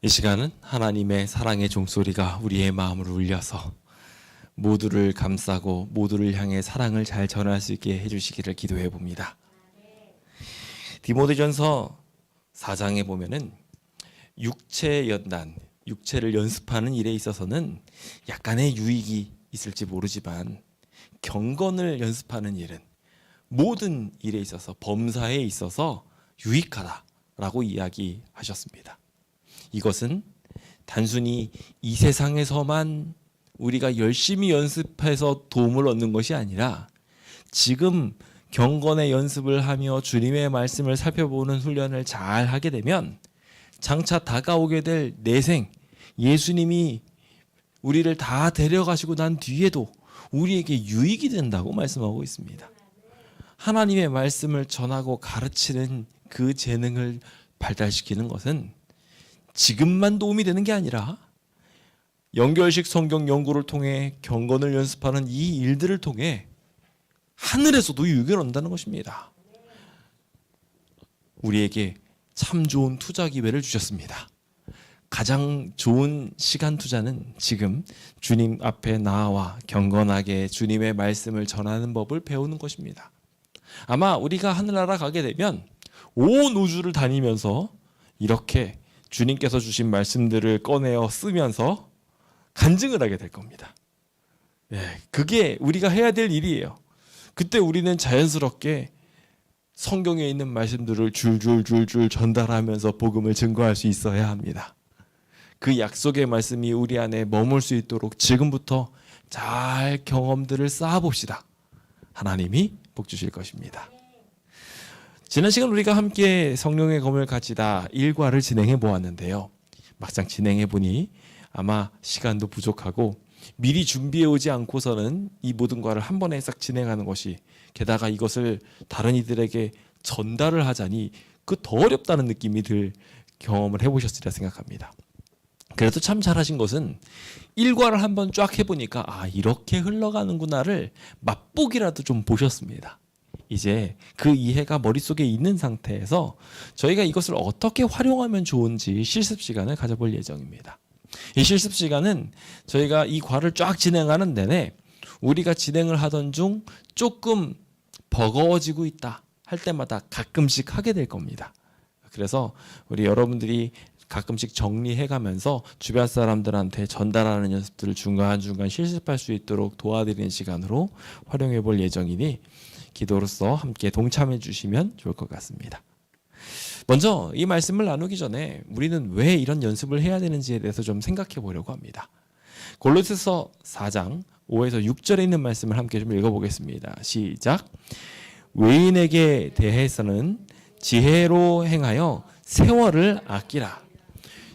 이 시간은 하나님의 사랑의 종소리가 우리의 마음을 울려서 모두를 감싸고 모두를 향해 사랑을 잘 전할 수 있게 해주시기를 기도해 봅니다. 디모데전서 4장에 보면은 육체 연단, 육체를 연습하는 일에 있어서는 약간의 유익이 있을지 모르지만 경건을 연습하는 일은 모든 일에 있어서 범사에 있어서 유익하다라고 이야기하셨습니다. 이것은 단순히 이 세상에서만 우리가 열심히 연습해서 도움을 얻는 것이 아니라 지금 경건의 연습을 하며 주님의 말씀을 살펴보는 훈련을 잘 하게 되면 장차 다가오게 될 내생, 예수님이 우리를 다 데려가시고 난 뒤에도 우리에게 유익이 된다고 말씀하고 있습니다. 하나님의 말씀을 전하고 가르치는 그 재능을 발달시키는 것은 지금만 도움이 되는 게 아니라 연결식 성경 연구를 통해 경건을 연습하는 이 일들을 통해 하늘에서도 유익을 얻는다는 것입니다. 우리에게 참 좋은 투자 기회를 주셨습니다. 가장 좋은 시간 투자는 지금 주님 앞에 나와 경건하게 주님의 말씀을 전하는 법을 배우는 것입니다. 아마 우리가 하늘나라 가게 되면 온 우주를 다니면서 이렇게 주님께서 주신 말씀들을 꺼내어 쓰면서 간증을 하게 될 겁니다. 그게 우리가 해야 될 일이에요. 그때 우리는 자연스럽게 성경에 있는 말씀들을 줄줄줄줄 전달하면서 복음을 증거할 수 있어야 합니다. 그 약속의 말씀이 우리 안에 머물 수 있도록 지금부터 잘 경험들을 쌓아봅시다. 하나님이 복 주실 것입니다. 지난 시간 우리가 함께 성령의 검을 가지다 일과를 진행해 보았는데요. 막상 진행해 보니 아마 시간도 부족하고 미리 준비해 오지 않고서는 이 모든 과를 한 번에 싹 진행하는 것이, 게다가 이것을 다른 이들에게 전달을 하자니 그 더 어렵다는 느낌이 들 경험을 해보셨으리라 생각합니다. 그래도 참 잘하신 것은 일과를 한번 쫙 해보니까 이렇게 흘러가는구나를 맛보기라도 좀 보셨습니다. 이제 그 이해가 머릿속에 있는 상태에서 저희가 이것을 어떻게 활용하면 좋은지 실습 시간을 가져볼 예정입니다. 이 실습 시간은 저희가 이 과를 쫙 진행하는 내내 우리가 진행을 하던 중 조금 버거워지고 있다 할 때마다 가끔씩 하게 될 겁니다. 그래서 우리 여러분들이 가끔씩 정리해가면서 주변 사람들한테 전달하는 연습들을 중간중간 실습할 수 있도록 도와드리는 시간으로 활용해 볼 예정이니 기도로서 함께 동참해 주시면 좋을 것 같습니다. 먼저 이 말씀을 나누기 전에 우리는 왜 이런 연습을 해야 되는지에 대해서 좀 생각해 보려고 합니다. 골로새서 4장 5에서 6절에 있는 말씀을 함께 좀 읽어보겠습니다. 시작. 외인에게 대해서는 지혜로 행하여 세월을 아끼라.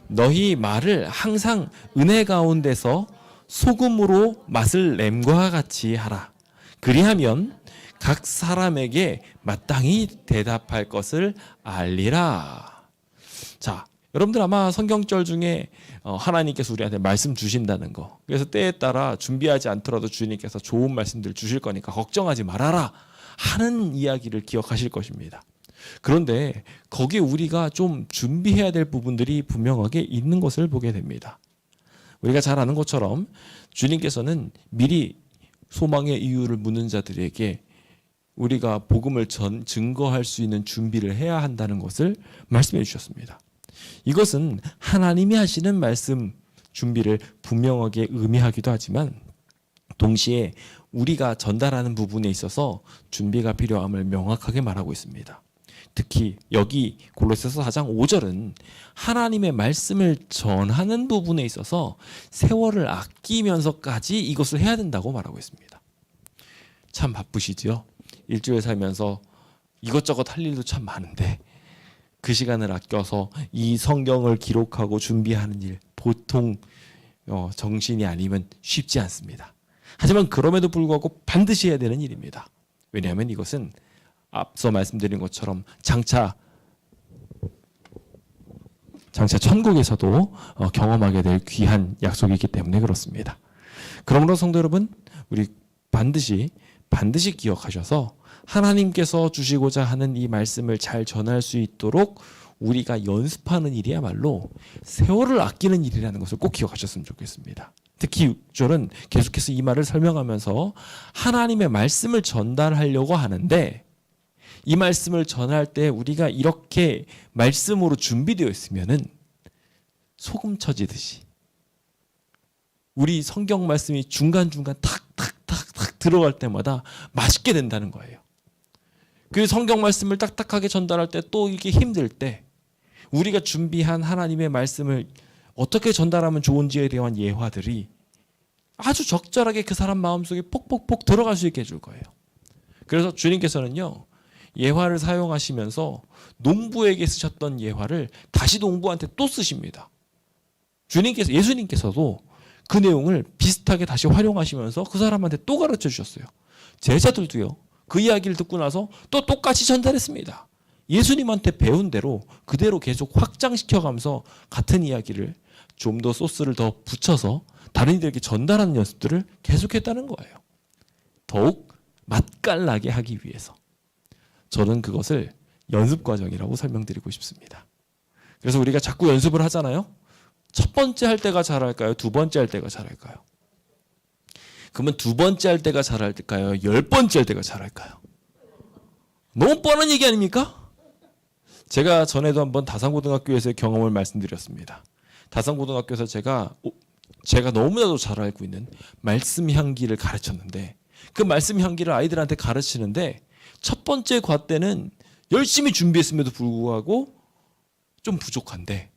너희 말을 항상 은혜 가운데서 소금으로 맛을 냄과 같이 하라. 그리하면 각 사람에게 마땅히 대답할 것을 알리라. 자, 여러분들 아마 성경절 중에 하나님께서 우리한테 말씀 주신다는 거, 그래서 때에 따라 준비하지 않더라도 주님께서 좋은 말씀들 주실 거니까 걱정하지 말아라 하는 이야기를 기억하실 것입니다. 그런데 거기에 우리가 좀 준비해야 될 부분들이 분명하게 있는 것을 보게 됩니다. 우리가 잘 아는 것처럼 주님께서는 미리 소망의 이유를 묻는 자들에게 우리가 복음을 증거할 수 있는 준비를 해야 한다는 것을 말씀해 주셨습니다. 이것은 하나님이 하시는 말씀 준비를 분명하게 의미하기도 하지만 동시에 우리가 전달하는 부분에 있어서 준비가 필요함을 명확하게 말하고 있습니다. 특히 여기 골로새서 4장 5절은 하나님의 말씀을 전하는 부분에 있어서 세월을 아끼면서까지 이것을 해야 된다고 말하고 있습니다. 참 바쁘시지요? 일주일 살면서 이것저것 할 일도 참 많은데 그 시간을 아껴서 이 성경을 기록하고 준비하는 일, 보통 정신이 아니면 쉽지 않습니다. 하지만 그럼에도 불구하고 반드시 해야 되는 일입니다. 왜냐하면 이것은 앞서 말씀드린 것처럼 장차 천국에서도 경험하게 될 귀한 약속이기 때문에 그렇습니다. 그러므로 성도 여러분, 우리 반드시 기억하셔서 하나님께서 주시고자 하는 이 말씀을 잘 전할 수 있도록 우리가 연습하는 일이야말로 세월을 아끼는 일이라는 것을 꼭 기억하셨으면 좋겠습니다. 특히 6절은 계속해서 이 말을 설명하면서 하나님의 말씀을 전달하려고 하는데 이 말씀을 전할 때 우리가 이렇게 말씀으로 준비되어 있으면은 소금 쳐지듯이 우리 성경 말씀이 중간중간 탁탁탁탁 들어갈 때마다 맛있게 된다는 거예요. 그 성경 말씀을 딱딱하게 전달할 때 또 이게 힘들 때 우리가 준비한 하나님의 말씀을 어떻게 전달하면 좋은지에 대한 예화들이 아주 적절하게 그 사람 마음속에 폭폭폭 들어갈 수 있게 해줄 거예요. 그래서 주님께서는요, 예화를 사용하시면서 농부에게 쓰셨던 예화를 다시 농부한테 또 쓰십니다. 예수님께서도 그 내용을 비슷하게 다시 활용하시면서 그 사람한테 또 가르쳐 주셨어요. 제자들도요, 그 이야기를 듣고 나서 또 똑같이 전달했습니다. 예수님한테 배운 대로 그대로 계속 확장시켜가면서 같은 이야기를 좀 더 소스를 더 붙여서 다른 이들에게 전달하는 연습들을 계속했다는 거예요. 더욱 맛깔나게 하기 위해서. 저는 그것을 연습 과정이라고 설명드리고 싶습니다. 그래서 우리가 자꾸 연습을 하잖아요. 첫 번째 할 때가 잘할까요? 두 번째 할 때가 잘할까요? 그러면 두 번째 할 때가 잘할까요? 10번째 할 때가 잘할까요? 너무 뻔한 얘기 아닙니까? 제가 전에도 한번 다산고등학교에서의 경험을 말씀드렸습니다. 다산고등학교에서 제가 너무나도 잘 알고 있는 말씀 향기를 가르쳤는데 그 말씀 향기를 아이들한테 가르치는데 첫 번째 과 때는 열심히 준비했음에도 불구하고 좀 부족한데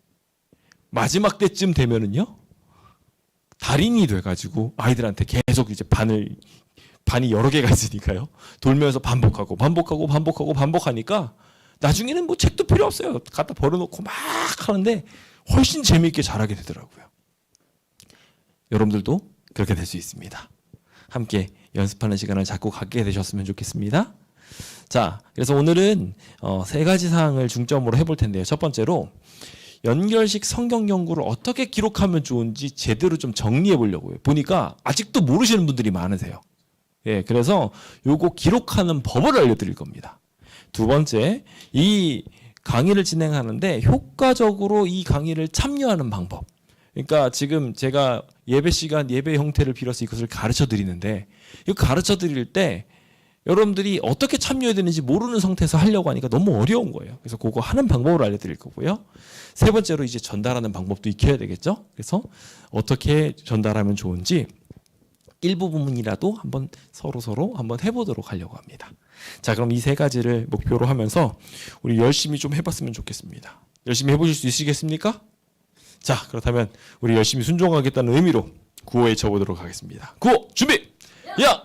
마지막 때쯤 되면은요 달인이 돼가지고 아이들한테 계속 이제 반이 여러 개가 있으니까요 돌면서 반복하니까 나중에는 뭐 책도 필요 없어요. 갖다 버려놓고 막 하는데 훨씬 재미있게 잘하게 되더라고요. 여러분들도 그렇게 될 수 있습니다. 함께 연습하는 시간을 자꾸 갖게 되셨으면 좋겠습니다. 자, 그래서 오늘은 세 가지 사항을 중점으로 해볼 텐데요. 첫 번째로 연결식 성경 연구를 어떻게 기록하면 좋은지 제대로 좀 정리해 보려고요. 보니까 아직도 모르시는 분들이 많으세요. 예, 그래서 요거 기록하는 법을 알려드릴 겁니다. 두 번째, 이 강의를 진행하는데 효과적으로 이 강의를 참여하는 방법. 그러니까 지금 제가 예배 시간, 예배 형태를 빌어서 이것을 가르쳐 드리는데 이 가르쳐 드릴 때 여러분들이 어떻게 참여해야 되는지 모르는 상태에서 하려고 하니까 너무 어려운 거예요. 그래서 그거 하는 방법을 알려드릴 거고요. 세 번째로 이제 전달하는 방법도 익혀야 되겠죠. 그래서 어떻게 전달하면 좋은지 일부 부분이라도 한번 서로 한번 해보도록 하려고 합니다. 자, 그럼 이 세 가지를 목표로 하면서 우리 열심히 좀 해봤으면 좋겠습니다. 열심히 해보실 수 있으시겠습니까? 자, 그렇다면 우리 열심히 순종하겠다는 의미로 구호에 쳐보도록 하겠습니다. 구호 준비! 야!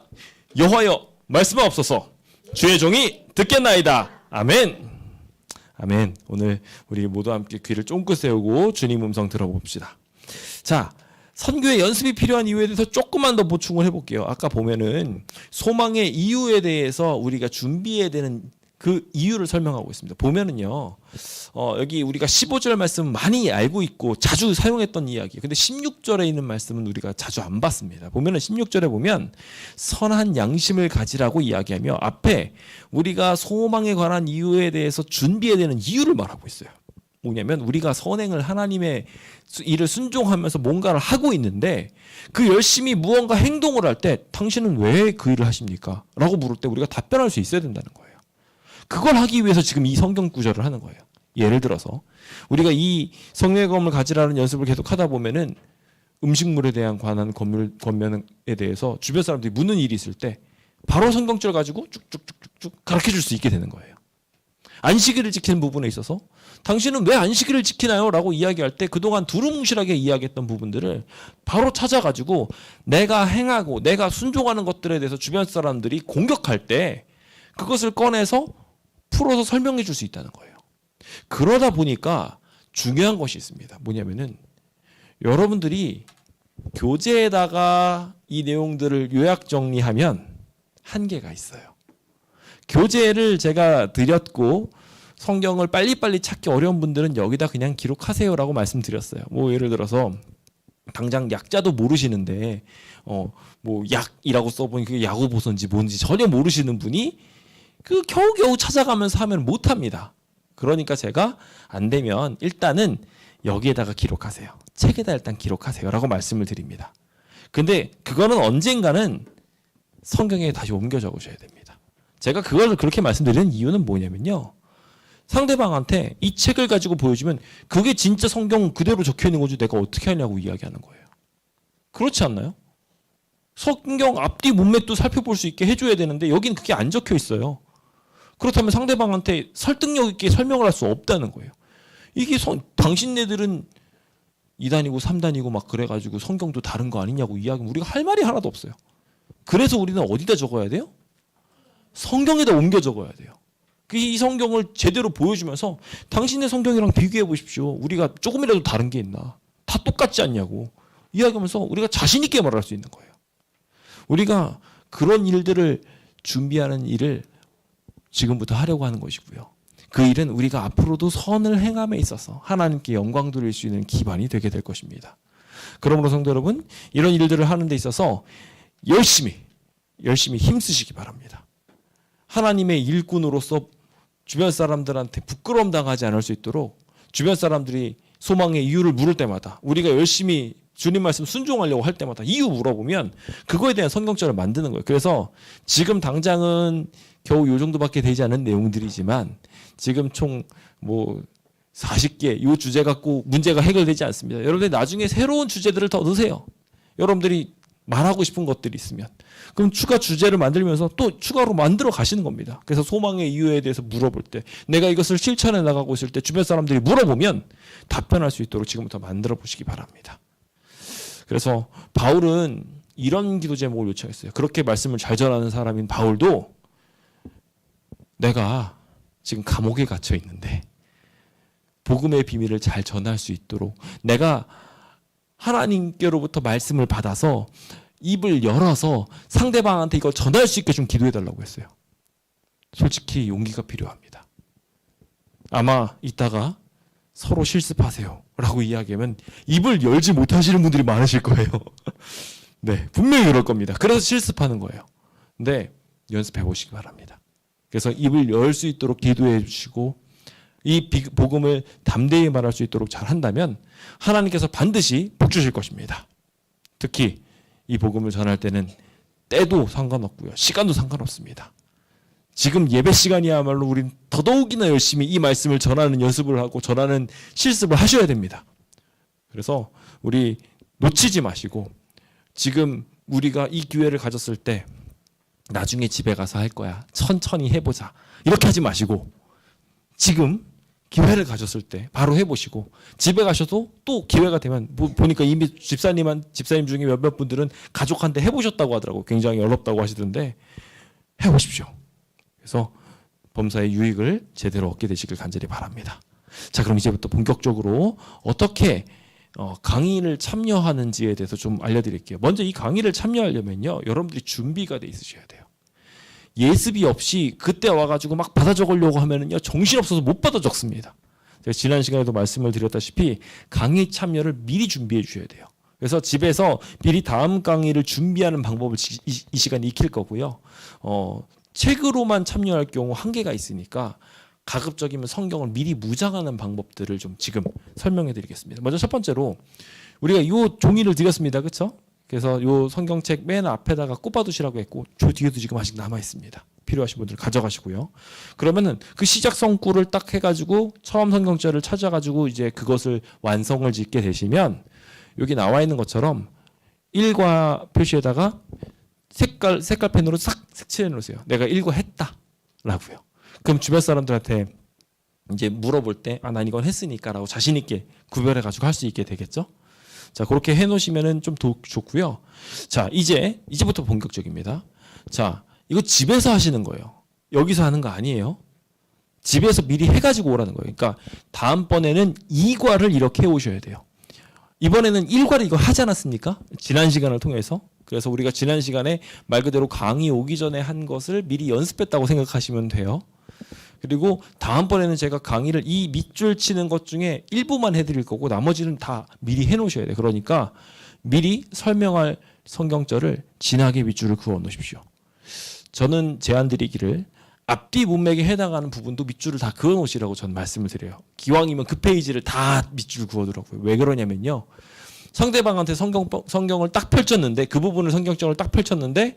여호와여 말씀하옵소서. 주의 종이 듣겠나이다. 아멘. 아멘. 오늘 우리 모두 함께 귀를 쫑긋 세우고 주님 음성 들어봅시다. 자, 선교의 연습이 필요한 이유에 대해서 조금만 더 보충을 해볼게요. 아까 보면은 소망의 이유에 대해서 우리가 준비해야 되는 그 이유를 설명하고 있습니다. 보면은요, 여기 우리가 15절 말씀 많이 알고 있고 자주 사용했던 이야기. 근데 16절에 있는 말씀은 우리가 자주 안 봤습니다. 보면은 16절에 보면 선한 양심을 가지라고 이야기하며 앞에 우리가 소망에 관한 이유에 대해서 준비해야 되는 이유를 말하고 있어요. 뭐냐면 우리가 선행을 하나님의 일을 순종하면서 뭔가를 하고 있는데 그 열심히 무언가 행동을 할 때 당신은 왜 그 일을 하십니까? 라고 물을 때 우리가 답변할 수 있어야 된다는 거예요. 그걸 하기 위해서 지금 이 성경 구절을 하는 거예요. 예를 들어서 우리가 이 성령의 검을 가지라는 연습을 계속 하다 보면은 음식물에 대한 관한 권면에 대해서 주변 사람들이 묻는 일이 있을 때 바로 성경절 가지고 쭉쭉쭉쭉 가르쳐 줄 수 있게 되는 거예요. 안식일을 지키는 부분에 있어서 당신은 왜 안식일을 지키나요? 라고 이야기할 때 그동안 두루뭉실하게 이야기했던 부분들을 바로 찾아가지고 내가 행하고 내가 순종하는 것들에 대해서 주변 사람들이 공격할 때 그것을 꺼내서 풀어서 설명해 줄 수 있다는 거예요. 그러다 보니까 중요한 것이 있습니다. 뭐냐면은 여러분들이 교재에다가 이 내용들을 요약 정리하면 한계가 있어요. 교재를 제가 드렸고 성경을 빨리빨리 찾기 어려운 분들은 여기다 그냥 기록하세요라고 말씀드렸어요. 뭐 예를 들어서 당장 약자도 모르시는데 뭐 약이라고 써보니 그게 야고보서인지 뭔지 전혀 모르시는 분이 그 겨우겨우 찾아가면서 하면 못합니다. 그러니까 제가 안 되면 일단은 여기에다가 기록하세요. 책에다 일단 기록하세요. 라고 말씀을 드립니다. 근데 그거는 언젠가는 성경에 다시 옮겨 적으셔야 됩니다. 제가 그걸 그렇게 말씀드리는 이유는 뭐냐면요. 상대방한테 이 책을 가지고 보여주면 그게 진짜 성경 그대로 적혀 있는 거지 내가 어떻게 하냐고 이야기하는 거예요. 그렇지 않나요? 성경 앞뒤 문맥도 살펴볼 수 있게 해줘야 되는데 여기는 그게 안 적혀 있어요. 그렇다면 상대방한테 설득력 있게 설명을 할 수 없다는 거예요. 이게 당신네들은 2단이고 3단이고 막 그래가지고 성경도 다른 거 아니냐고 이야기하면 우리가 할 말이 하나도 없어요. 그래서 우리는 어디다 적어야 돼요? 성경에다 옮겨 적어야 돼요. 이 성경을 제대로 보여주면서 당신의 성경이랑 비교해 보십시오. 우리가 조금이라도 다른 게 있나? 다 똑같지 않냐고 이야기하면서 우리가 자신 있게 말할 수 있는 거예요. 우리가 그런 일들을 준비하는 일을 지금부터 하려고 하는 것이고요. 그 일은 우리가 앞으로도 선을 행함에 있어서 하나님께 영광 돌릴 수 있는 기반이 되게 될 것입니다. 그러므로 성도 여러분, 이런 일들을 하는 데 있어서 열심히 힘쓰시기 바랍니다. 하나님의 일꾼으로서 주변 사람들한테 부끄러움 당하지 않을 수 있도록 주변 사람들이 소망의 이유를 물을 때마다 우리가 열심히 주님 말씀 순종하려고 할 때마다 이유 물어보면 그거에 대한 성경절을 만드는 거예요. 그래서 지금 당장은 겨우 요 정도밖에 되지 않은 내용들이지만 지금 총 40개 이 주제 갖고 문제가 해결되지 않습니다. 여러분들 나중에 새로운 주제들을 더 넣으세요. 여러분들이 말하고 싶은 것들이 있으면 그럼 추가 주제를 만들면서 또 추가로 만들어 가시는 겁니다. 그래서 소망의 이유에 대해서 물어볼 때 내가 이것을 실천해 나가고 있을 때 주변 사람들이 물어보면 답변할 수 있도록 지금부터 만들어 보시기 바랍니다. 그래서 바울은 이런 기도 제목을 요청했어요. 그렇게 말씀을 잘 전하는 사람인 바울도 내가 지금 감옥에 갇혀 있는데 복음의 비밀을 잘 전할 수 있도록 내가 하나님께로부터 말씀을 받아서 입을 열어서 상대방한테 이걸 전할 수 있게 좀 기도해달라고 했어요. 솔직히 용기가 필요합니다. 아마 이따가 서로 실습하세요 라고 이야기하면 입을 열지 못하시는 분들이 많으실 거예요. 네, 분명히 그럴 겁니다. 그래서 실습하는 거예요. 근데 연습해 보시기 바랍니다. 그래서 입을 열 수 있도록 기도해 주시고 이 복음을 담대히 말할 수 있도록 잘 한다면 하나님께서 반드시 복 주실 것입니다. 특히 이 복음을 전할 때는 때도 상관없고요. 시간도 상관없습니다. 지금 예배 시간이야말로 우린 더더욱이나 열심히 이 말씀을 전하는 연습을 하고 전하는 실습을 하셔야 됩니다. 그래서 우리 놓치지 마시고 지금 우리가 이 기회를 가졌을 때 나중에 집에 가서 할 거야. 천천히 해보자. 이렇게 하지 마시고 지금 기회를 가졌을 때 바로 해보시고 집에 가셔도 또 기회가 되면 보니까 이미 집사님 중에 몇몇 분들은 가족한테 해보셨다고 하더라고요. 굉장히 어렵다고 하시던데 해보십시오. 그래서 범사의 유익을 제대로 얻게 되시길 간절히 바랍니다. 자, 그럼 이제부터 본격적으로 어떻게 강의를 참여하는지에 대해서 좀 알려드릴게요. 먼저 이 강의를 참여하려면요, 여러분들이 준비가 돼 있으셔야 돼요. 예습이 없이 그때 와가지고 막 받아 적으려고 하면은요, 정신없어서 못 받아 적습니다. 제가 지난 시간에도 말씀을 드렸다시피 강의 참여를 미리 준비해 주셔야 돼요. 그래서 집에서 미리 다음 강의를 준비하는 방법을 이 시간에 익힐 거고요. 책으로만 참여할 경우 한계가 있으니까 가급적이면 성경을 미리 무장하는 방법들을 좀 지금 설명해 드리겠습니다. 먼저 첫 번째로 우리가 이 종이를 드렸습니다. 그렇죠? 그래서 이 성경책 맨 앞에다가 꼽아두시라고 했고 저 뒤에도 지금 아직 남아 있습니다. 필요하신 분들 가져가시고요. 그러면은 그 시작 성구를 딱 해가지고 처음 성경절을 찾아가지고 이제 그것을 완성을 짓게 되시면 여기 나와 있는 것처럼 일과 표시에다가 색깔 펜으로 싹 색칠해 놓으세요. 내가 일과했다라고요. 그럼 주변 사람들한테 이제 물어볼 때 난 이건 했으니까라고 자신 있게 구별해 가지고 할 수 있게 되겠죠. 자, 그렇게 해 놓으시면은 좀 좋고요. 자, 이제부터 본격적입니다. 자, 이거 집에서 하시는 거예요. 여기서 하는 거 아니에요. 집에서 미리 해 가지고 오라는 거예요. 그러니까 다음번에는 2과를 이렇게 해 오셔야 돼요. 이번에는 1과를 이거 하지 않았습니까? 지난 시간을 통해서. 그래서 우리가 지난 시간에 말 그대로 강의 오기 전에 한 것을 미리 연습했다고 생각하시면 돼요. 그리고 다음번에는 제가 강의를 이 밑줄 치는 것 중에 일부만 해드릴 거고 나머지는 다 미리 해놓으셔야 돼요. 그러니까 미리 설명할 성경절을 진하게 밑줄을 그어 놓으십시오. 저는 제안 드리기를 앞뒤 문맥에 해당하는 부분도 밑줄을 다 그어 놓으시라고 전 말씀을 드려요. 기왕이면 그 페이지를 다 밑줄 그어두라고요. 왜 그러냐면요. 상대방한테 성경을 딱 펼쳤는데 그 부분을 성경적으로 딱 펼쳤는데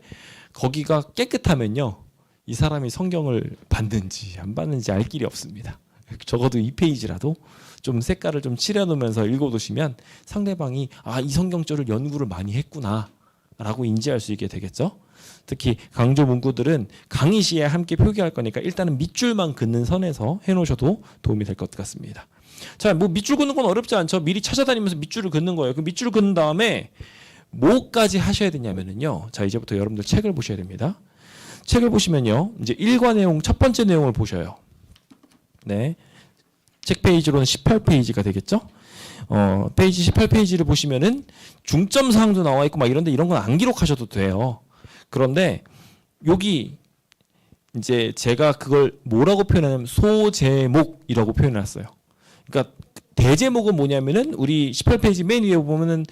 거기가 깨끗하면요. 이 사람이 성경을 받는지 안 받는지 알 길이 없습니다. 적어도 이 페이지라도 좀 색깔을 좀 칠해놓으면서 읽어두시면 상대방이 아, 이 성경절을 연구를 많이 했구나 라고 인지할 수 있게 되겠죠. 특히 강조 문구들은 강의 시에 함께 표기할 거니까 일단은 밑줄만 긋는 선에서 해놓으셔도 도움이 될 것 같습니다. 자, 뭐 밑줄 긋는 건 어렵지 않죠. 미리 찾아다니면서 밑줄을 긋는 거예요. 그 밑줄을 긋는 다음에 뭐까지 하셔야 되냐면요. 자, 이제부터 여러분들 책을 보셔야 됩니다. 책을 보시면요. 이제 1과 내용, 첫 번째 내용을 보셔요. 네. 책 페이지로는 18페이지가 되겠죠? 페이지 18페이지를 보시면은 중점 사항도 나와 있고 막 이런데 이런 건 안 기록하셔도 돼요. 그런데 여기 이제 제가 그걸 뭐라고 표현하냐면 소제목이라고 표현해놨어요. 그러니까 대제목은 뭐냐면은 우리 18페이지 맨 위에 보면은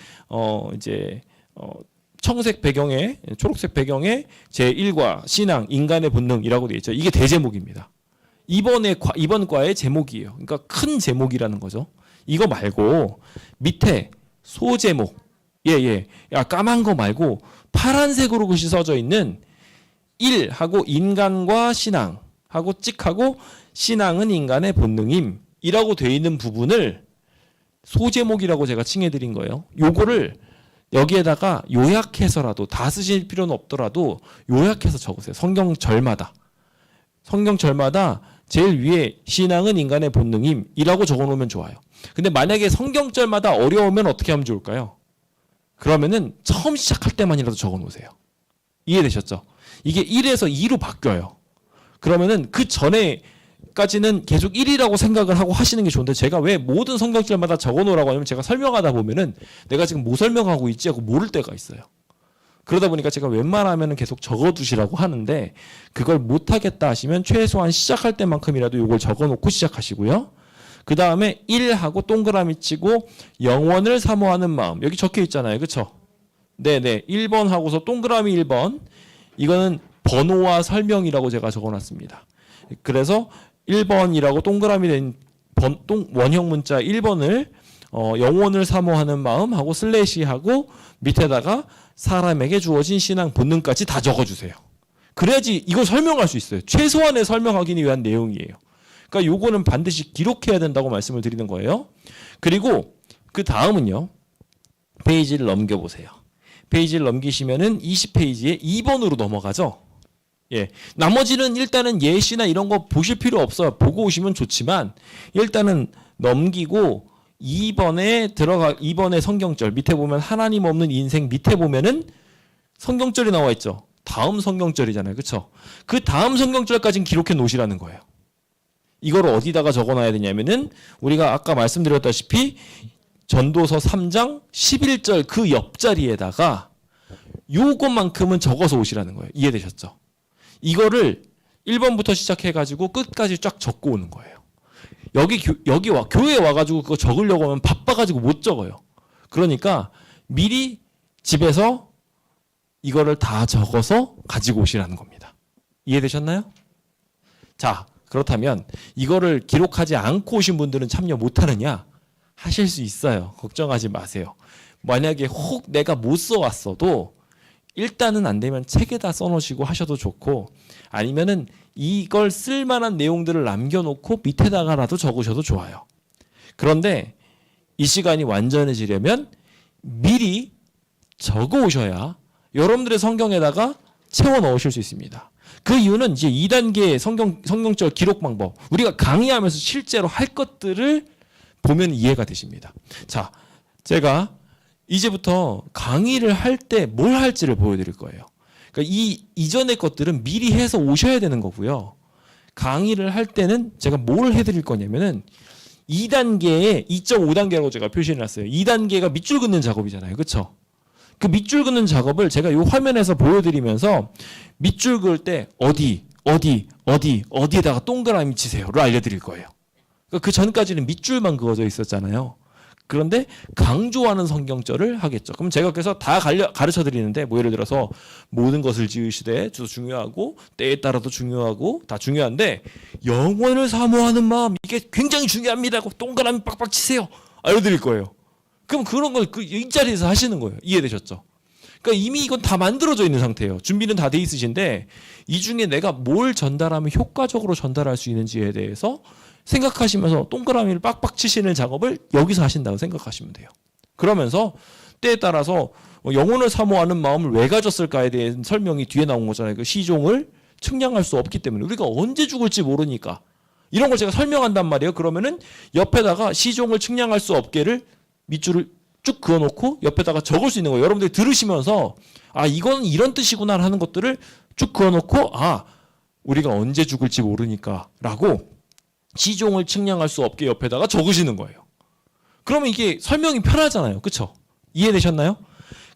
청색 배경에 초록색 배경에 제1과 신앙, 인간의 본능이라고 되어 있죠. 이게 대제목입니다. 이번 과의 제목이에요. 그러니까 큰 제목이라는 거죠. 이거 말고 밑에 소제목, 야 까만 거 말고 파란색으로 글씨 써져 있는 1하고 인간과 신앙하고 찍하고 신앙은 인간의 본능임이라고 되어 있는 부분을 소제목이라고 제가 칭해드린 거예요. 요거를 여기에다가 요약해서라도 다 쓰실 필요는 없더라도 요약해서 적으세요. 성경절마다 제일 위에 신앙은 인간의 본능임이라고 적어놓으면 좋아요. 근데 만약에 성경절마다 어려우면 어떻게 하면 좋을까요? 그러면은 처음 시작할 때만이라도 적어놓으세요. 이해되셨죠? 이게 1에서 2로 바뀌어요. 그러면은 그 전에까지는 계속 1이라고 생각을 하고 하시는 게 좋은데 제가 왜 모든 성경절마다 적어놓으라고 하냐면 제가 설명하다 보면은 내가 지금 뭐 설명하고 있지 하고 모를 때가 있어요. 그러다 보니까 제가 웬만하면 계속 적어두시라고 하는데 그걸 못하겠다 하시면 최소한 시작할 때만큼이라도 이걸 적어놓고 시작하시고요. 그 다음에 1하고 동그라미 치고 영원을 사모하는 마음 여기 적혀 있잖아요. 그렇죠? 네네 1번 하고서 동그라미 1번 이거는 번호와 설명이라고 제가 적어놨습니다. 그래서 1번이라고 동그라미 된 원형 문자 1번을 영원을 사모하는 마음 하고 슬래시 하고 밑에다가 사람에게 주어진 신앙 본능까지 다 적어주세요. 그래야지 이걸 설명할 수 있어요. 최소한의 설명하기 위한 내용이에요. 그러니까 요거는 반드시 기록해야 된다고 말씀을 드리는 거예요. 그리고 그 다음은요. 페이지를 넘겨보세요. 페이지를 넘기시면은 20페이지에 2번으로 넘어가죠. 예. 나머지는 일단은 예시나 이런 거 보실 필요 없어요. 보고 오시면 좋지만 일단은 넘기고 2번의 성경절 밑에 보면 하나님 없는 인생 밑에 보면은 성경절이 나와 있죠. 다음 성경절이잖아요. 그렇죠? 그 다음 성경절까지는 기록해 놓으시라는 거예요. 이걸 어디다가 적어놔야 되냐면은 우리가 아까 말씀드렸다시피 전도서 3장 11절 그 옆자리에다가 요것만큼은 적어서 오시라는 거예요. 이해되셨죠? 이거를 1번부터 시작해가지고 끝까지 쫙 적고 오는 거예요. 교회에 와가지고 그거 적으려고 하면 바빠가지고 못 적어요. 그러니까 미리 집에서 이거를 다 적어서 가지고 오시라는 겁니다. 이해되셨나요? 자, 그렇다면 이거를 기록하지 않고 오신 분들은 참여 못하느냐? 하실 수 있어요. 걱정하지 마세요. 만약에 혹 내가 못 써왔어도 일단은 안 되면 책에다 써놓으시고 하셔도 좋고 아니면은 이걸 쓸만한 내용들을 남겨놓고 밑에다가라도 적으셔도 좋아요. 그런데 이 시간이 완전해지려면 미리 적어 오셔야 여러분들의 성경에다가 채워 넣으실 수 있습니다. 그 이유는 이제 2단계 성경절 기록 방법 우리가 강의하면서 실제로 할 것들을 보면 이해가 되십니다. 자, 제가 이제부터 강의를 할 때 뭘 할지를 보여드릴 거예요. 그러니까 이전의 것들은 미리 해서 오셔야 되는 거고요. 강의를 할 때는 제가 뭘 해드릴 거냐면은 2단계에 2.5단계라고 제가 표시해놨어요. 2단계가 밑줄 긋는 작업이잖아요. 그렇죠? 그 밑줄 긋는 작업을 제가 이 화면에서 보여드리면서 밑줄 그을 때 어디에다가 동그라미 치세요를 알려드릴 거예요. 그러니까 그 전까지는 밑줄만 그어져 있었잖아요. 그런데 강조하는 성경절을 하겠죠. 그럼 제가 그래서 다 가르쳐 드리는데 뭐 예를 들어서 모든 것을 지으시되 주 중요하고 때에 따라도 중요하고 다 중요한데 영원을 사모하는 마음 이게 굉장히 중요합니다. 고 동그라미 빡빡 치세요. 알려드릴 거예요. 그럼 그런 걸 이 자리에서 하시는 거예요. 이해되셨죠? 그러니까 이미 이건 다 만들어져 있는 상태예요. 준비는 다 돼 있으신데 이 중에 내가 뭘 전달하면 효과적으로 전달할 수 있는지에 대해서 생각하시면서 동그라미를 빡빡 치시는 작업을 여기서 하신다고 생각하시면 돼요. 그러면서 때에 따라서 영혼을 사모하는 마음을 왜 가졌을까에 대한 설명이 뒤에 나온 거잖아요. 그 시종을 측량할 수 없기 때문에 우리가 언제 죽을지 모르니까 이런 걸 제가 설명한단 말이에요. 그러면은 옆에다가 시종을 측량할 수 없게를 밑줄을 쭉 그어놓고 옆에다가 적을 수 있는 거예요. 여러분들이 들으시면서 아 이건 이런 뜻이구나 하는 것들을 쭉 그어놓고 아 우리가 언제 죽을지 모르니까 라고 시종을 측량할 수 없게 옆에다가 적으시는 거예요. 그러면 이게 설명이 편하잖아요. 그렇죠? 이해되셨나요?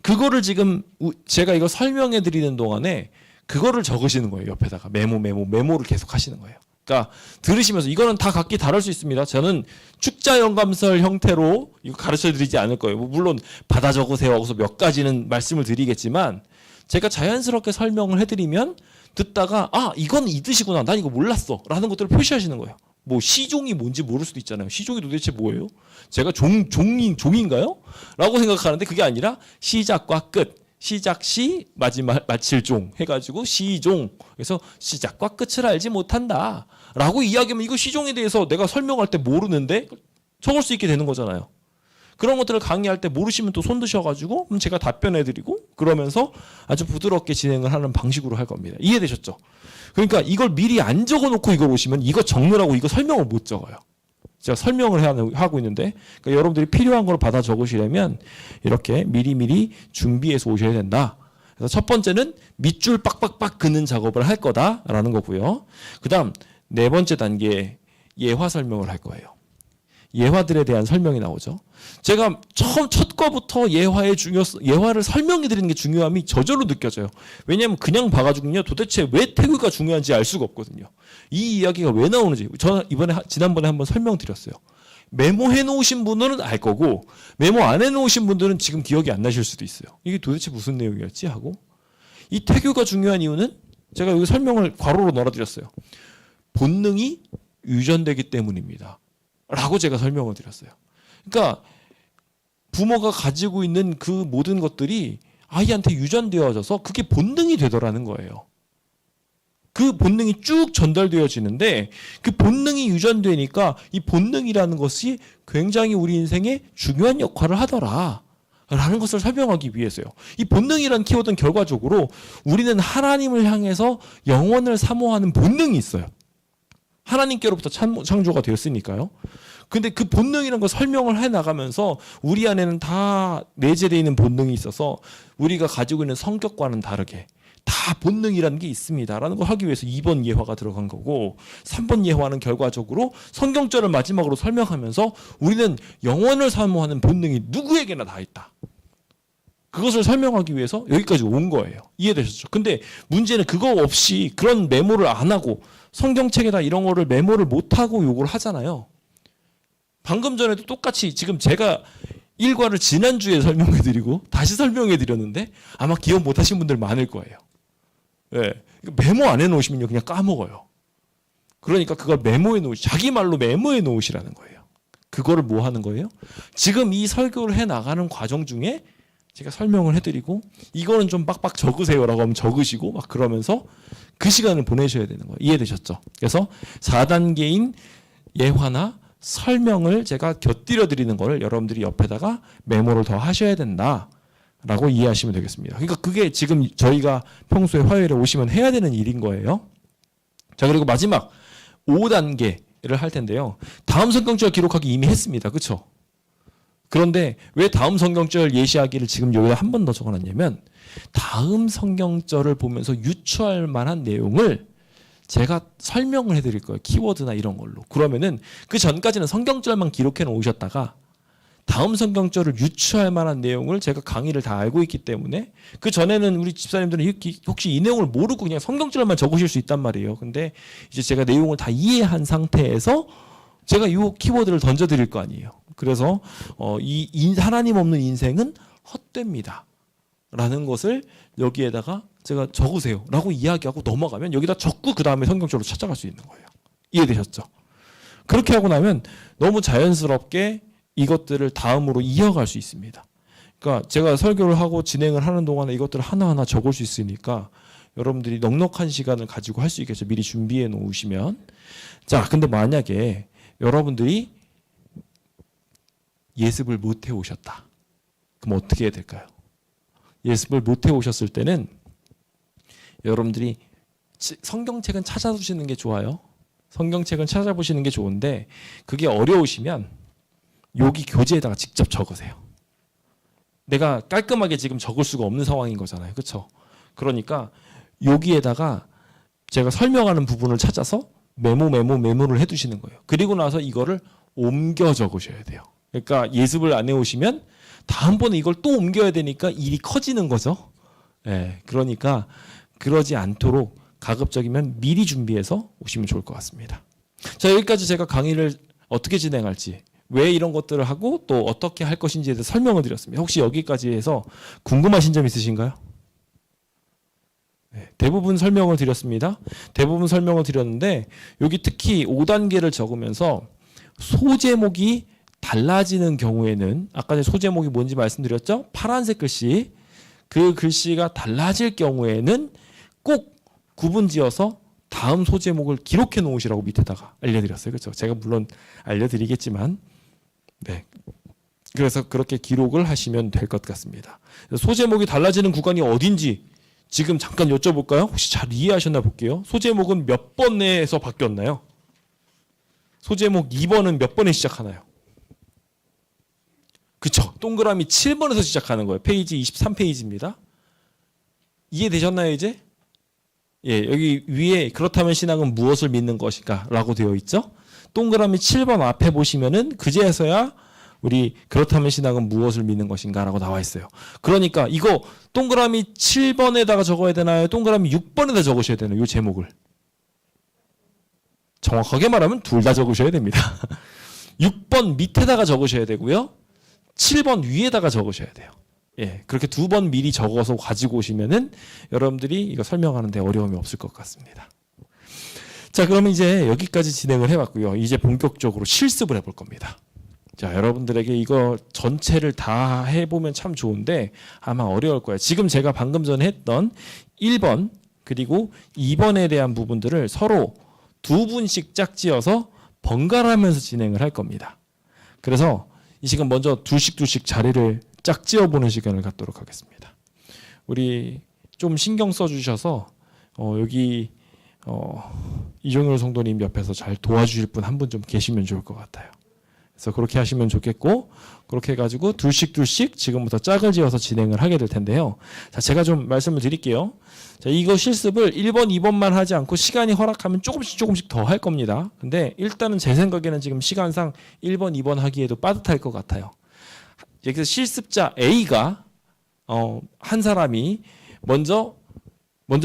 그거를 지금 제가 이거 설명해 드리는 동안에 그거를 적으시는 거예요. 옆에다가 메모를 계속 하시는 거예요. 그러니까 들으시면서 이거는 다 각기 다를 수 있습니다. 저는 축자 영감설 형태로 이거 가르쳐 드리지 않을 거예요. 물론 받아 적으세요 하고서 몇 가지는 말씀을 드리겠지만 제가 자연스럽게 설명을 해드리면 듣다가 아 이건 이 뜻이구나 난 이거 몰랐어 라는 것들을 표시하시는 거예요. 뭐 시종이 뭔지 모를 수도 있잖아요. 시종이 도대체 뭐예요? 제가 종인가요? 라고 생각하는데 그게 아니라 시작과 끝, 시작 시, 마지막 마칠 종 해가지고 시종. 그래서 시작과 끝을 알지 못한다 라고 이야기하면 이거 시종에 대해서 내가 설명할 때 모르는데 적을 수 있게 되는 거잖아요. 그런 것들을 강의할 때 모르시면 또 손 드셔가지고 제가 답변해드리고 그러면서 아주 부드럽게 진행을 하는 방식으로 할 겁니다. 이해되셨죠? 그러니까 이걸 미리 안 적어놓고 이걸 오시면 이거 적느라고 이거 설명을 못 적어요. 제가 설명을 하고 있는데 그러니까 여러분들이 필요한 걸 받아 적으시려면 이렇게 미리미리 준비해서 오셔야 된다. 그래서 첫 번째는 밑줄 빡빡빡 그는 작업을 할 거다라는 거고요. 그 다음 네 번째 단계 예화 설명을 할 거예요. 예화들에 대한 설명이 나오죠. 제가 첫 거부터 예화를 설명해 드리는 게 중요함이 저절로 느껴져요. 왜냐하면 그냥 봐가지고요 도대체 왜 태교가 중요한지 알 수가 없거든요. 이 이야기가 왜 나오는지 저는 지난번에 한번 설명드렸어요. 메모해 놓으신 분들은 알 거고 메모 안 해 놓으신 분들은 지금 기억이 안 나실 수도 있어요. 이게 도대체 무슨 내용이었지 하고 이 태교가 중요한 이유는 제가 여기 설명을 괄호로 넣어드렸어요. 본능이 유전되기 때문입니다. 라고 제가 설명을 드렸어요. 그러니까 부모가 가지고 있는 그 모든 것들이 아이한테 유전되어져서 그게 본능이 되더라는 거예요. 그 본능이 쭉 전달되어지는데 그 본능이 유전되니까 이 본능이라는 것이 굉장히 우리 인생에 중요한 역할을 하더라. 라는 것을 설명하기 위해서요. 이 본능이라는 키워드는 결과적으로 우리는 하나님을 향해서 영원을 사모하는 본능이 있어요. 하나님께로부터 창조가 되었으니까요. 근데 그 본능이라는 걸 설명을 해 나가면서 우리 안에는 다 내재되어 있는 본능이 있어서 우리가 가지고 있는 성격과는 다르게 다 본능이라는 게 있습니다라는 걸 하기 위해서 2번 예화가 들어간 거고 3번 예화는 결과적으로 성경절을 마지막으로 설명하면서 우리는 영원을 사모하는 본능이 누구에게나 다 있다. 그것을 설명하기 위해서 여기까지 온 거예요. 이해되셨죠? 근데 문제는 그거 없이 그런 메모를 안 하고 성경책에다 이런 거를 메모를 못 하고 요걸 하잖아요. 방금 전에도 똑같이 지금 제가 일과를 지난주에 설명해드리고 다시 설명해드렸는데 아마 기억 못 하신 분들 많을 거예요. 네. 메모 안 해놓으시면요 그냥 까먹어요. 그러니까 그걸 자기 말로 메모해 놓으시라는 거예요. 그거를 뭐 하는 거예요? 지금 이 설교를 해 나가는 과정 중에 제가 설명을 해드리고 이거는 좀 빡빡 적으세요라고 하면 적으시고 막 그러면서 그 시간을 보내셔야 되는 거예요. 이해되셨죠? 그래서 4단계인 예화나 설명을 제가 곁들여 드리는 거를 여러분들이 옆에다가 메모를 더 하셔야 된다라고 이해하시면 되겠습니다. 그러니까 그게 지금 저희가 평소에 화요일에 오시면 해야 되는 일인 거예요. 자, 그리고 마지막 5단계를 할 텐데요. 다음 성경절 기록하기 이미 했습니다. 그렇죠? 그런데 왜 다음 성경절 예시하기를 지금 여기다 한 번 더 적어놨냐면 다음 성경절을 보면서 유추할 만한 내용을 제가 설명을 해드릴 거예요. 키워드나 이런 걸로. 그러면은 그 전까지는 성경절만 기록해 놓으셨다가 다음 성경절을 유추할 만한 내용을 제가 강의를 다 알고 있기 때문에 그 전에는 우리 집사님들은 혹시 이 내용을 모르고 그냥 성경절만 적으실 수 있단 말이에요. 근데 이제 제가 내용을 다 이해한 상태에서 제가 이 키워드를 던져드릴 거 아니에요. 그래서 하나님 없는 인생은 헛됩니다. 라는 것을 여기에다가 제가 적으세요 라고 이야기하고 넘어가면 여기다 적고 그 다음에 성경적으로 찾아갈 수 있는 거예요. 이해되셨죠? 그렇게 하고 나면 너무 자연스럽게 이것들을 다음으로 이어갈 수 있습니다. 그러니까 제가 설교를 하고 진행을 하는 동안에 이것들을 하나하나 적을 수 있으니까 여러분들이 넉넉한 시간을 가지고 할 수 있겠죠. 미리 준비해 놓으시면. 자, 근데 만약에 여러분들이 예습을 못 해오셨다. 그럼 어떻게 해야 될까요? 예습을 못 해오셨을 때는 여러분들이 성경책은 찾아보시는 게 좋아요. 성경책은 찾아보시는 게 좋은데 그게 어려우시면 여기 교재에다가 직접 적으세요. 내가 깔끔하게 지금 적을 수가 없는 상황인 거잖아요. 그렇죠? 그러니까 여기에다가 제가 설명하는 부분을 찾아서 메모를 해두시는 거예요. 그리고 나서 이거를 옮겨 적으셔야 돼요. 그러니까 예습을 안 해오시면 다음번에 이걸 또 옮겨야 되니까 일이 커지는 거죠. 네, 그러니까 그러지 않도록 가급적이면 미리 준비해서 오시면 좋을 것 같습니다. 자, 여기까지 제가 강의를 어떻게 진행할지, 왜 이런 것들을 하고 또 어떻게 할 것인지에 대해서 설명을 드렸습니다. 혹시 여기까지 해서 궁금하신 점 있으신가요? 네, 대부분 설명을 드렸습니다. 대부분 설명을 드렸는데 여기 특히 5단계를 적으면서 소제목이 달라지는 경우에는 아까 소제목이 뭔지 말씀드렸죠? 파란색 글씨. 그 글씨가 달라질 경우에는 꼭 구분지어서 다음 소제목을 기록해 놓으시라고 밑에다가 알려드렸어요. 그렇죠? 제가 물론 알려드리겠지만 네. 그래서 그렇게 기록을 하시면 될 것 같습니다. 소제목이 달라지는 구간이 어딘지 지금 잠깐 여쭤볼까요? 혹시 잘 이해하셨나 볼게요. 소제목은 몇 번에서 바뀌었나요? 소제목 2번은 몇 번에 시작하나요? 그쵸? 동그라미 7번에서 시작하는 거예요. 페이지 23페이지입니다. 이해되셨나요, 이제? 예, 여기 위에 그렇다면 신앙은 무엇을 믿는 것인가 라고 되어 있죠? 동그라미 7번 앞에 보시면은 그제서야 우리 그렇다면 신앙은 무엇을 믿는 것인가 라고 나와 있어요. 그러니까 이거 동그라미 7번에다가 적어야 되나요? 동그라미 6번에다 적으셔야 되나요? 이 제목을. 정확하게 말하면 둘 다 적으셔야 됩니다. 6번 밑에다가 적으셔야 되고요. 7번 위에다가 적으셔야 돼요. 예, 그렇게 2번 미리 적어서 가지고 오시면은 여러분들이 이거 설명하는데 어려움이 없을 것 같습니다. 자, 그러면 이제 여기까지 진행을 해봤고요. 이제 본격적으로 실습을 해볼 겁니다. 자, 여러분들에게 이거 전체를 다 해보면 참 좋은데 아마 어려울 거예요. 지금 제가 방금 전에 했던 1번 그리고 2번에 대한 부분들을 서로 2분씩 짝지어서 번갈아가면서 진행을 할 겁니다. 그래서 이 시간 먼저 둘씩 자리를 짝지어보는 시간을 갖도록 하겠습니다. 우리 좀 신경 써주셔서 여기 이종열 성도님 옆에서 잘 도와주실 분 한 분 좀 계시면 좋을 것 같아요. 그래서 그렇게 하시면 좋겠고 그렇게 해가지고 둘씩 지금부터 짝을 지어서 진행을 하게 될 텐데요. 자, 제가 좀 말씀을 드릴게요. 자, 이거 실습을 1번, 2번만 하지 않고 시간이 허락하면 조금씩 더 할 겁니다. 근데 일단은 제 생각에는 지금 시간상 1번, 2번 하기에도 빠듯할 것 같아요. 여기서 실습자 A가 한 사람이 먼저